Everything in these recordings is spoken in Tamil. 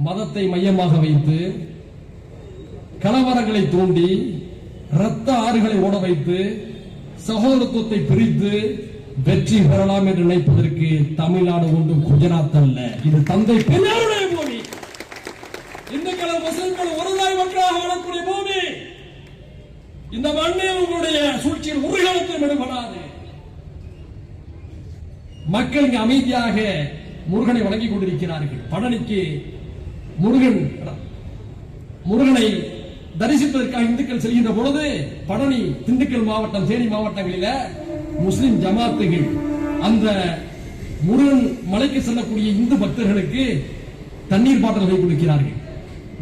மதத்தை மையமாக வைத்து கலவரங்களை தூண்டி இரத்த ஆறுகளை ஓட வைத்து சகோதரத்துவத்தை பிரித்து வெற்றி பெறலாம் என்று நினைப்பதற்கு தமிழ்நாடு ஒன்றும் குஜராத் அல்ல. இது தந்தை பெரியாருடைய பூமி. இந்துக்களும் முஸ்லிம்களும் ஒருதாய் மக்களாக வாழக்கூடிய பூமி. இந்த மண்ணில் உங்களுடைய சூழ்ச்சியில் ஒரு காலத்தில் ஈடுபடாது. மக்கள் இங்கு அமைதியாக முருகனை வழங்கிக் கொண்டிருக்கிறார்கள். பழனிக்கு முருகனை தரிசிப்பதற்காக இந்துக்கள் செல்கின்ற பொழுது பழனி, திண்டுக்கல் மாவட்டம், தேனி மாவட்டங்களில் முஸ்லிம் ஜமாத்துகள் அந்த முருகன் மலைக்கு செல்லக்கூடிய இந்து பக்தர்களுக்கு தண்ணீர் பாட்டில்களை கொடுக்கிறார்கள்.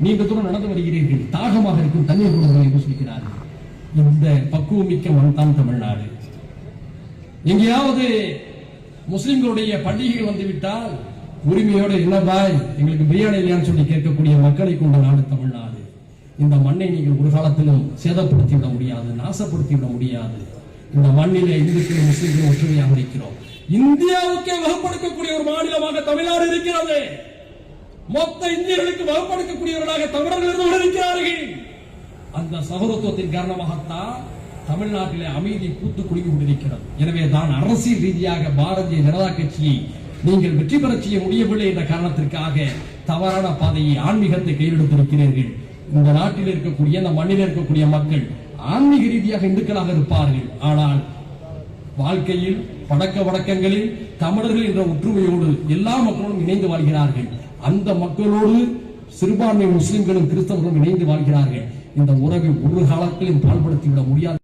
நீண்ட தூரம் நடந்து வருகிறீர்கள், தாகமாக இருக்கும், தண்ணீர் கொடுங்கள் என்று சொல்கிறார்கள். இந்த பக்குவமிக்க மண் தான் தமிழ்நாடு. எங்கேயாவது முஸ்லிம்களுடைய பண்டிகைகள் வந்துவிட்டால் உரிமையோடு என்ன பாய் எங்களுக்கு பிரியாணி இல்லையான்னு சொல்லி கேட்கக்கூடிய மக்களை கொண்ட நாடு தமிழ்நாடு. இந்த மண்ணை நீங்கள் ஒரு காலத்திலும் சேதப்படுத்தி விட முடியாது, நாசப்படுத்தி விட முடியாது. இந்த மண்ணிலே இந்துக்களும் முஸ்லிம்களும் ஒற்றுமையாக இருக்கிறோம். இந்தியாவுக்கே வகுப்படுத்தக்கூடிய ஒரு மாநிலமாக தமிழ்நாடு இருக்கிறது. மொத்த இந்தியர்களுக்கு வகுப்படுத்தக்கூடியவர்களாக தமிழர்கள் இருக்கிறார்கள். அந்த சகோதரத்துவத்தின் காரணமாகத்தான் தமிழ்நாட்டிலே அமைதி பூத்து குலுங்கி கொண்டிருக்கிறது. எனவே தான் அரசியல் ரீதியாக பாரதிய ஜனதா கட்சியை நீங்கள் வெற்றி பெற செய்ய முடியவில்லை என்ற காரணத்திற்காக தவறான பாதையை, ஆன்மீகத்தை கையெடுத்திருக்கிறீர்கள். இந்த நாட்டில் இருக்கக்கூடிய, இந்த மண்ணில் இருக்கக்கூடிய மக்கள் ஆன்மீக ரீதியாக இந்துக்களாக இருப்பார்கள். ஆனால் வாழ்க்கையில், பழக்க வழக்கங்களில் தமிழர்கள் என்ற ஒற்றுமையோடு எல்லா மக்களும் இணைந்து வாழ்கிறார்கள். அந்த மக்களோடு சிறுபான்மை முஸ்லிம்களும் கிறிஸ்தவர்களும் இணைந்து வாழ்கிறார்கள். இந்த உறவை ஒரு காலத்திலும் பால்படுத்திவிட முடியாது.